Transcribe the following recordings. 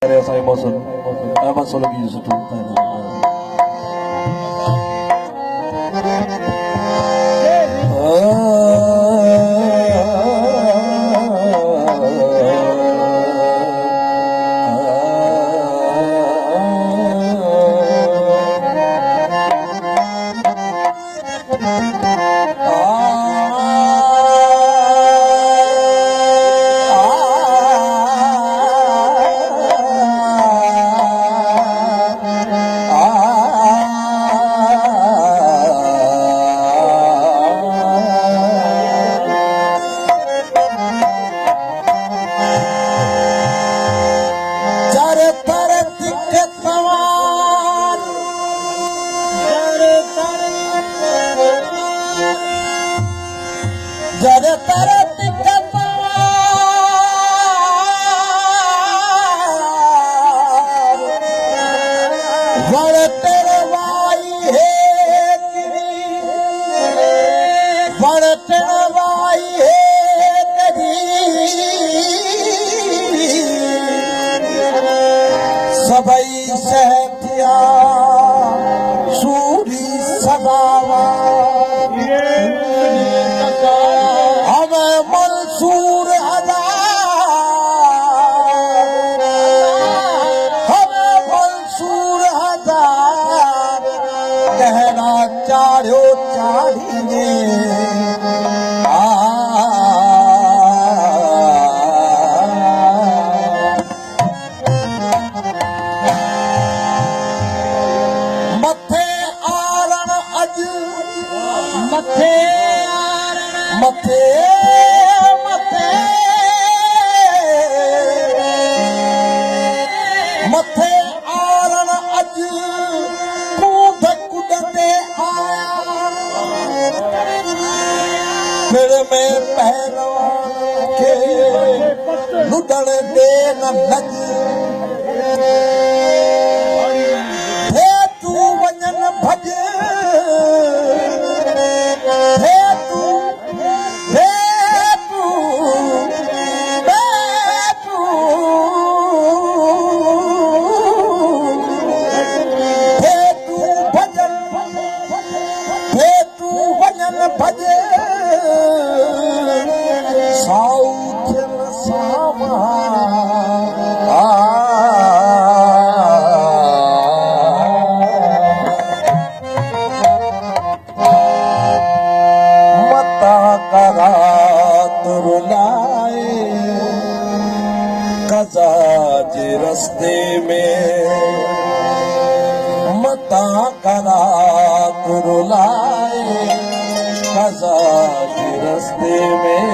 saya masuk lagi situ. सबई सहतिया सूरी सदावा हमें मंसूर अदा हमें मंसूर अदा कहना चाढ़ो चाढ़िए मथे मथे मथे आरण अज कूद कुदते आया फिर में पहलवान के लुटण दे न लज हे तू वञन भज रस्ते में मता करा रुलाए कजा के रस्ते में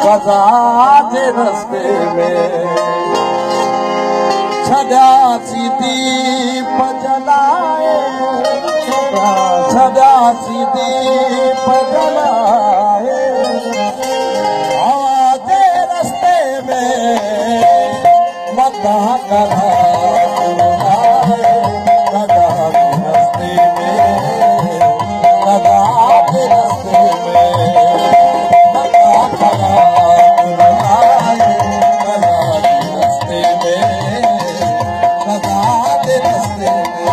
कजा के रस्ते में छड़ा सीधी पजलाए छड़ा सीधी पजलाए मता करा रस्ते में कदा के रस्ते में मता करा रस्ते में कदा के रस्ते में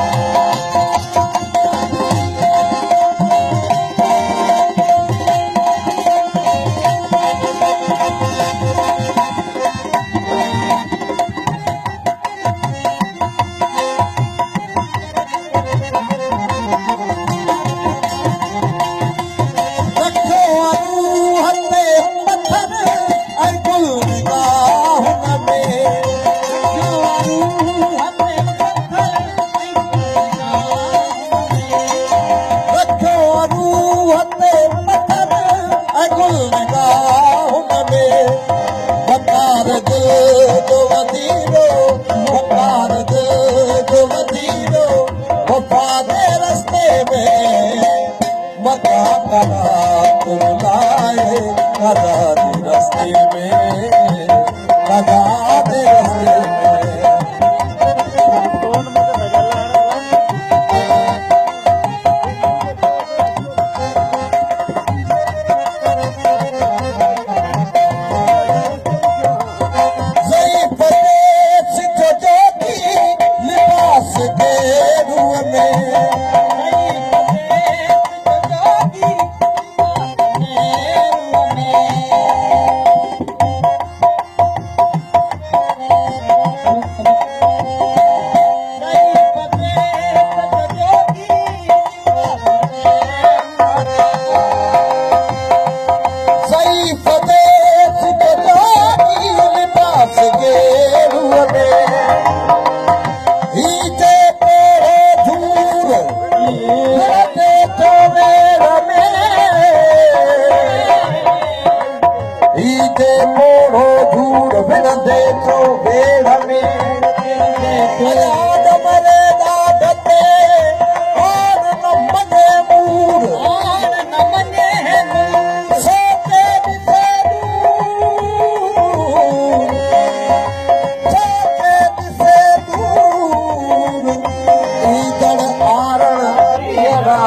रस्ते में कदा के रस्ते में जय भेड़ में अजाद मरे दादते और न मने मूर सोते दिसे दूर सोते दिसे दूर ईदड़ आरण येरा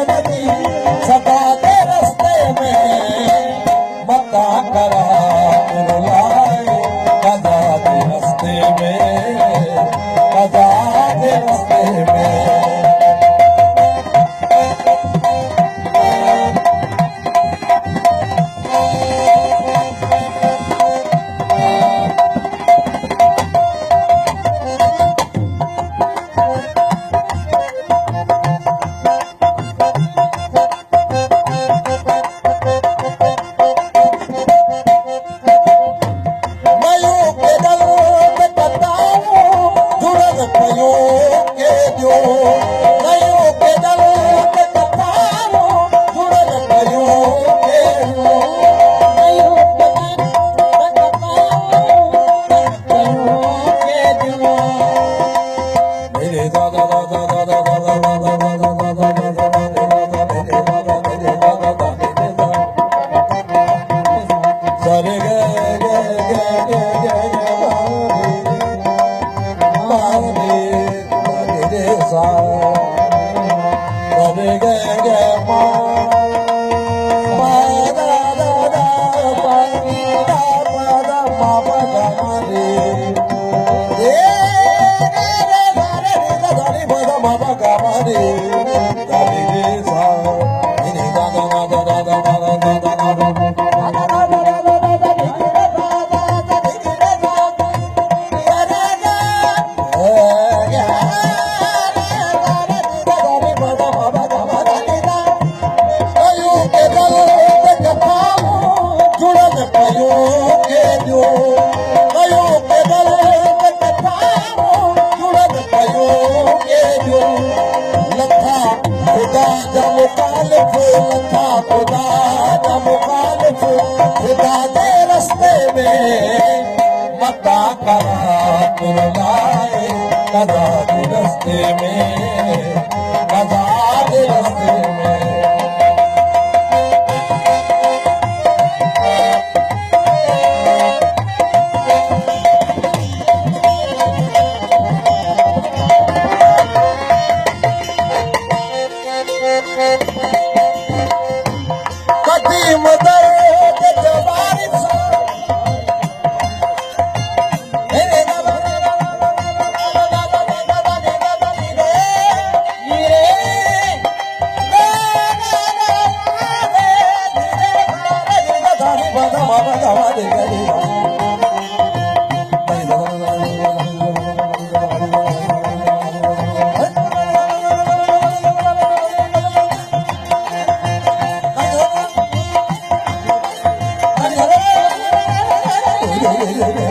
सदा के रस्ते में मता करा रुलाए कदा के रस्ते में कदा के रस्ते में कदा के रस्ते में कदा के रस्ते में कदीम दर्द जवानी Yeah.